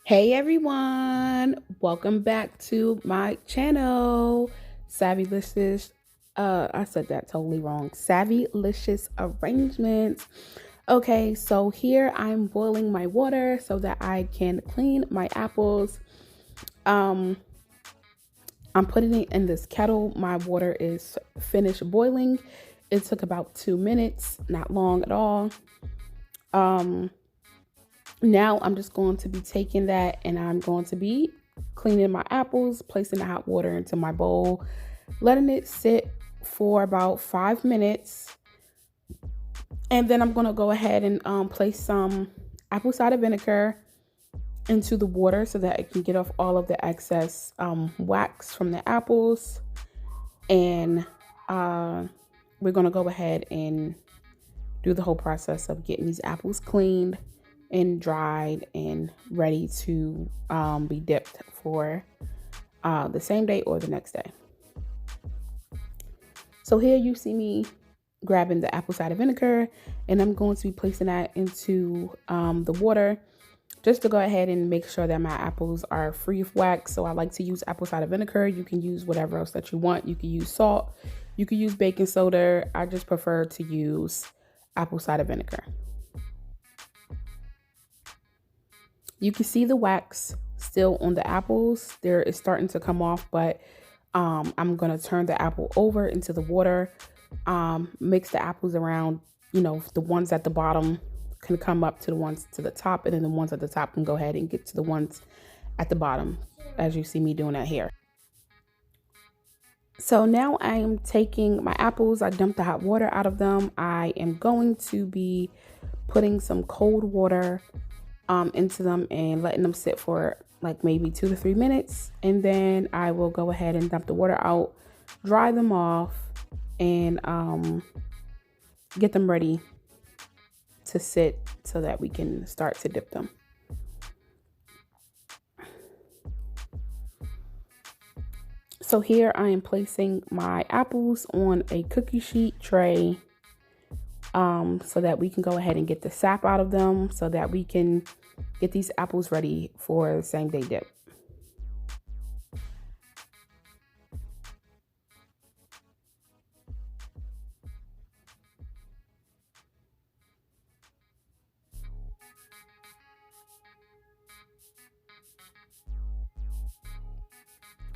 Hey everyone, welcome back to my channel, Savvylicious. I said that totally wrong. Savvylicious Arrangements. Okay, so here I'm boiling my water so that I can clean my apples. Um, I'm putting it in this kettle. My water is finished boiling. It took about 2 minutes, not long at all. Um, Now I'm just going to be taking that and I'm going to be cleaning my apples, placing the hot water into my bowl, letting it sit for about 5 minutes. And then I'm going to go ahead and place some apple cider vinegar into the water so that it can get off all of the excess wax from the apples. And we're going to go ahead and do the whole process of getting these apples cleaned and dried and ready to be dipped for the same day or the next day. So here you see me grabbing the apple cider vinegar, and I'm going to be placing that into the water just to go ahead and make sure that my apples are free of wax. So I like to use apple cider vinegar. You can use whatever else that you want. You can use salt, you can use baking soda. I just prefer to use apple cider vinegar. You can see the wax still on the apples. There is starting to come off, but I'm going to turn the apple over into the water, mix the apples around, the ones at the bottom can come up to the ones to the top, and then the ones at the top can go ahead and get to the ones at the bottom, as you see me doing that here. So now I am taking my apples. I dumped the hot water out of them. I am going to be putting some cold water into them and letting them sit for like maybe 2 to 3 minutes. And then I will go ahead and dump the water out, dry them off, and get them ready to sit so that we can start to dip them. So here I am placing my apples on a cookie sheet tray so that we can go ahead and get the sap out of them so that we can get these apples ready for the same day dip.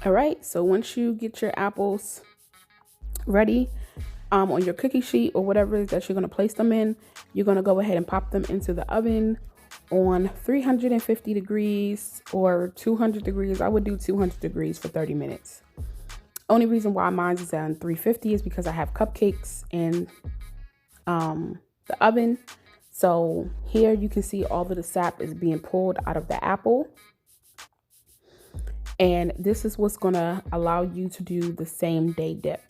All right, so once you get your apples ready on your cookie sheet or whatever it is that you're going to place them in, you're going to go ahead and pop them into the oven on 350 degrees or 200 degrees. I would do 200 degrees for 30 minutes. Only reason why mine is on 350 is because I have cupcakes in the oven. So here you can see all of the sap is being pulled out of the apple. And this is what's going to allow you to do the same day dip.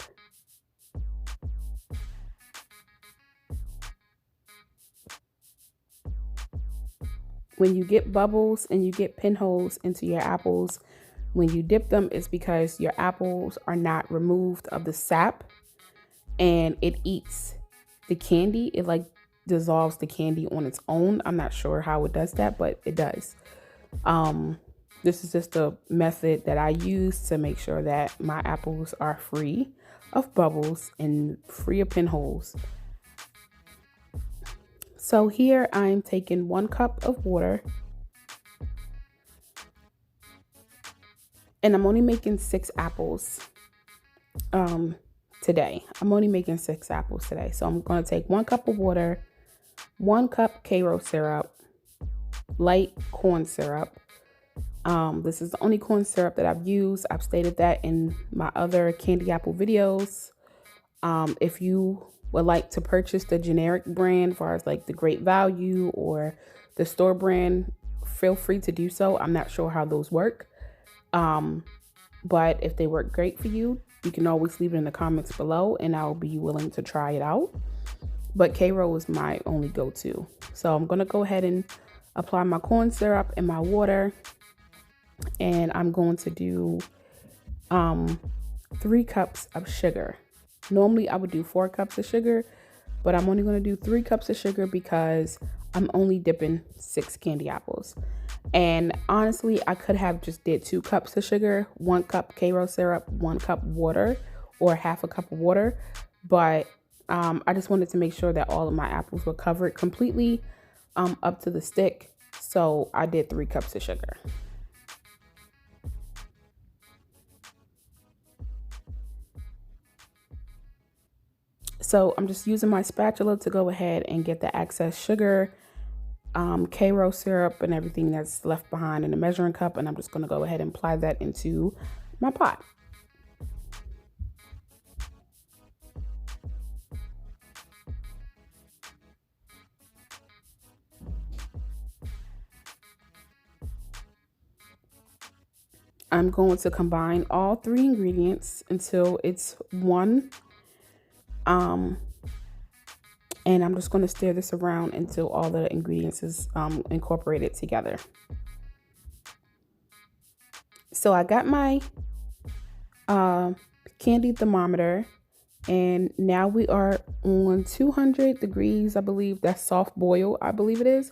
When you get bubbles and you get pinholes into your apples, when you dip them, it's because your apples are not removed of the sap and it eats the candy. It like dissolves the candy on its own. I'm not sure how it does that, but it does. This is just a method that I use to make sure that my apples are free of bubbles and free of pinholes. So here I'm taking 1 cup of water and I'm only making 6 apples today. I'm only making 6 apples today. So I'm going to take 1 cup of water, 1 cup Karo syrup, light corn syrup. This is the only corn syrup that I've used. I've stated that in my other candy apple videos. If you would like to purchase the generic brand, as far as like the Great Value or the store brand, feel free to do so. I'm not sure how those work. But if they work great for you, you can always leave it in the comments below and I'll be willing to try it out. But Karo is my only go-to. So I'm going to go ahead and apply my corn syrup and my water. And I'm going to do 3 cups of sugar. Normally I would do 4 cups of sugar, but I'm only going to do 3 cups of sugar because I'm only dipping 6 candy apples. And honestly, I could have just did 2 cups of sugar, 1 cup Karo syrup, 1 cup water, or half a cup of water. But I just wanted to make sure that all of my apples were covered completely up to the stick. So I did 3 cups of sugar. So I'm just using my spatula to go ahead and get the excess sugar, Karo syrup, and everything that's left behind in the measuring cup. And I'm just going to go ahead and apply that into my pot. I'm going to combine all 3 ingredients until it's one. And I'm just going to stir this around until all the ingredients is incorporated together. So I got my candy thermometer, and now we are on 200 degrees. I believe that's soft boil, I believe it is.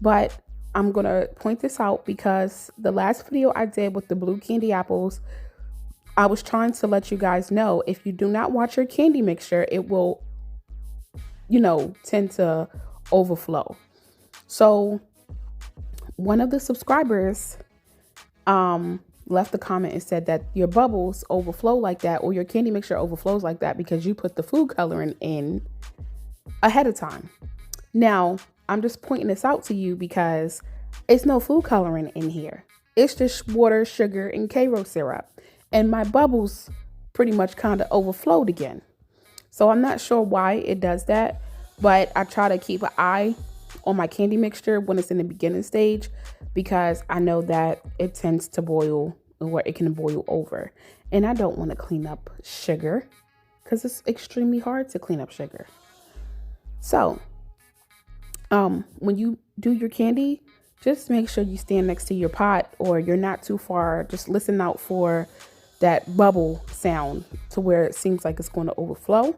But I'm going to point this out because the last video I did with the blue candy apples, I was trying to let you guys know if you do not watch your candy mixture, it will, tend to overflow. So one of the subscribers left a comment and said that your bubbles overflow like that, or your candy mixture overflows like that because you put the food coloring in ahead of time. Now, I'm just pointing this out to you because it's no food coloring in here. It's just water, sugar, and Karo syrup. And my bubbles pretty much kind of overflowed again. So I'm not sure why it does that, but I try to keep an eye on my candy mixture when it's in the beginning stage because I know that it tends to boil, or it can boil over. And I don't want to clean up sugar because it's extremely hard to clean up sugar. So when you do your candy, just make sure you stand next to your pot or you're not too far. Just listen out for that bubble sound to where it seems like it's going to overflow.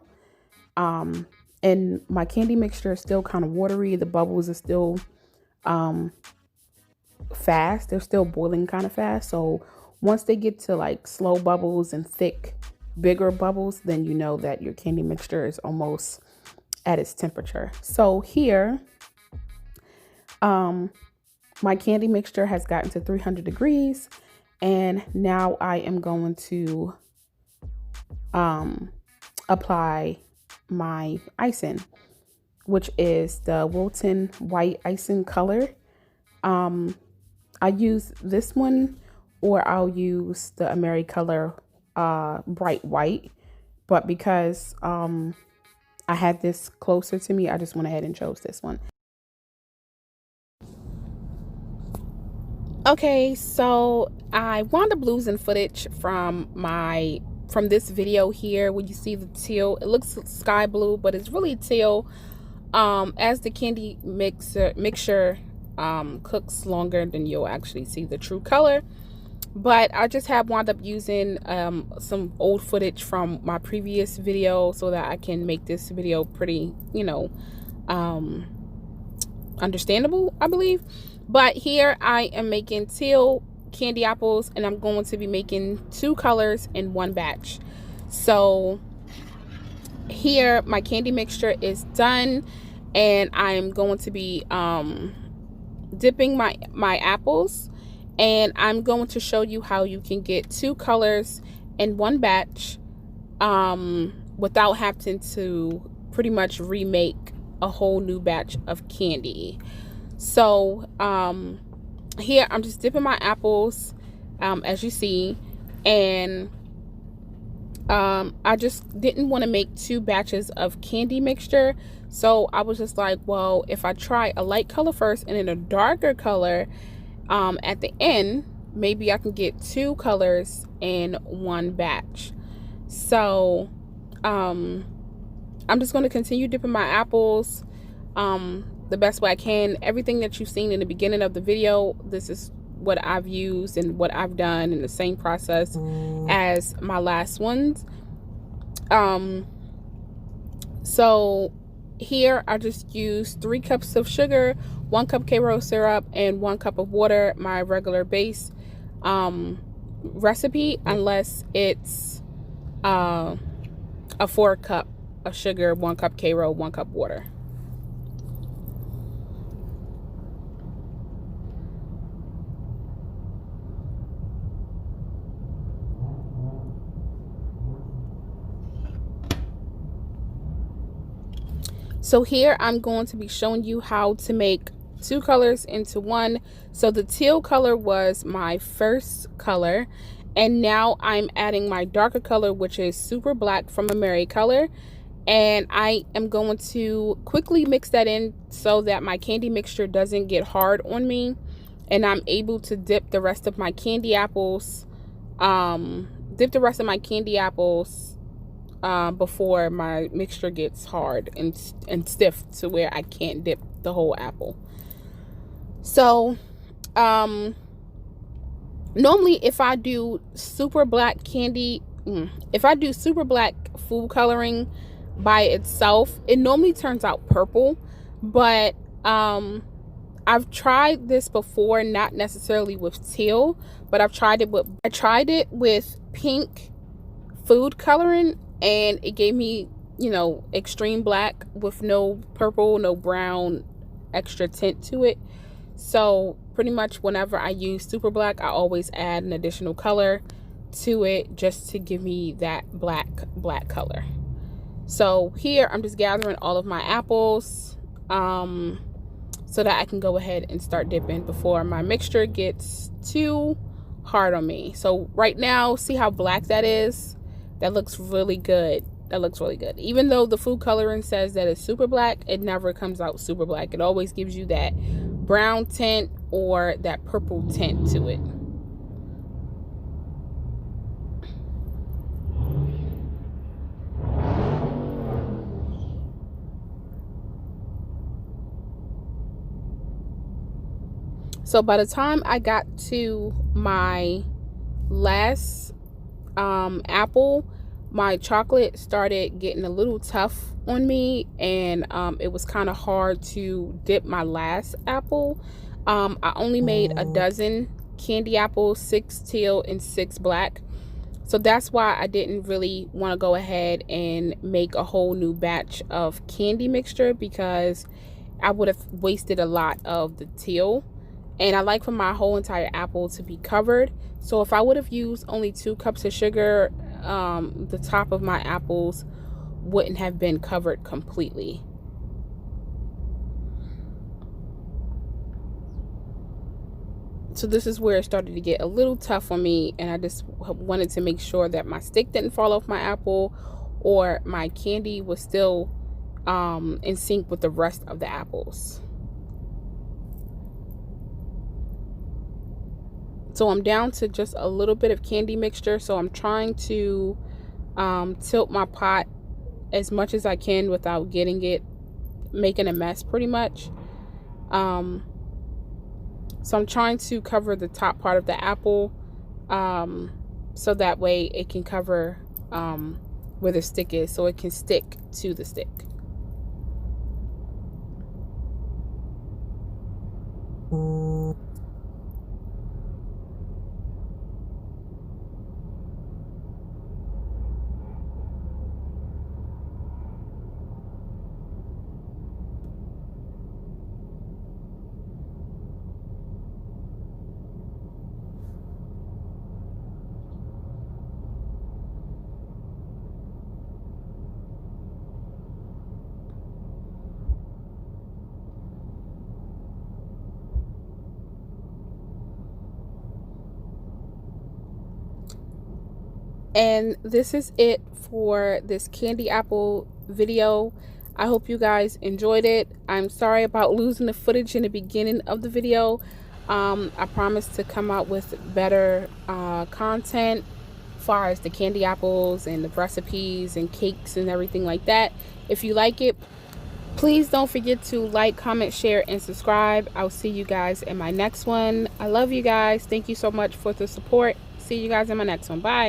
And my candy mixture is still kind of watery. The bubbles are still fast. They're still boiling kind of fast. So once they get to like slow bubbles and thick, bigger bubbles, then you know that your candy mixture is almost at its temperature. So here, my candy mixture has gotten to 300 degrees, and now I am going to apply my icing, which is the Wilton white icing color. I use this one, or I'll use the Americolor bright white, but because I had this closer to me, I just went ahead and chose this one. Okay, so I wound up losing footage from this video here. When you see the teal, it looks sky blue, but it's really teal. As the candy mixture cooks longer, then you'll actually see the true color. But I just have wound up using some old footage from my previous video so that I can make this video pretty, understandable, I believe. But here I am making teal candy apples, and I'm going to be making 2 colors in one batch. So here my candy mixture is done, and I'm going to be dipping my apples, and I'm going to show you how you can get 2 colors in one batch without having to pretty much remake a whole new batch of candy. So here I'm just dipping my apples as you see, and I just didn't want to make 2 batches of candy mixture. So I was just like, well, if I try a light color first and then a darker color at the end, maybe I can get 2 colors in one batch. So I'm just going to continue dipping my apples the best way I can. Everything that you've seen in the beginning of the video, this is what I've used and what I've done in the same process as my last ones. So here I just used 3 cups of sugar, 1 cup Karo syrup, and 1 cup of water, my regular base recipe, unless it's a 4 cup of sugar, 1 cup Karo, 1 cup water. So here I'm going to be showing you how to make 2 colors into one. So the teal color was my first color, and now I'm adding my darker color, which is Super Black from AmeriColor, and I am going to quickly mix that in so that my candy mixture doesn't get hard on me, and I'm able to dip the rest of my candy apples before my mixture gets hard and stiff to where I can't dip the whole apple. So normally if I do Super Black food coloring by itself, it normally turns out purple, but I've tried this before, not necessarily with teal, but I tried it with pink food coloring, and it gave me, you know, extreme black with no purple, no brown extra tint to it. So pretty much whenever I use Super Black, I always add an additional color to it just to give me that black color. So here I'm just gathering all of my apples so that I can go ahead and start dipping before my mixture gets too hard on me. So right now, see how black that is? That looks really good. That looks really good. Even though the food coloring says that it's super black, it never comes out super black. It always gives you that brown tint or that purple tint to it. So by the time I got to my last apple, my chocolate started getting a little tough on me, and it was kind of hard to dip my last apple. I only made a dozen candy apples, 6 teal and 6 black. So that's why I didn't really want to go ahead and make a whole new batch of candy mixture, because I would have wasted a lot of the teal, and I like for my whole entire apple to be covered. So if I would have used only 2 cups of sugar, the top of my apples wouldn't have been covered completely. So this is where it started to get a little tough on me, and I just wanted to make sure that my stick didn't fall off my apple, or my candy was still in sync with the rest of the apples. So I'm down to just a little bit of candy mixture, so I'm trying to tilt my pot as much as I can without making a mess pretty much. So I'm trying to cover the top part of the apple, so that way it can cover where the stick is, so it can stick to the stick. And this is it for this candy apple video. I hope you guys enjoyed it. I'm sorry about losing the footage in the beginning of the video. I promise to come out with better content as far as the candy apples and the recipes and cakes and everything like that. If you like it, please don't forget to like, comment, share, and subscribe. I'll see you guys in my next one. I love you guys. Thank you so much for the support. See you guys in my next one. Bye.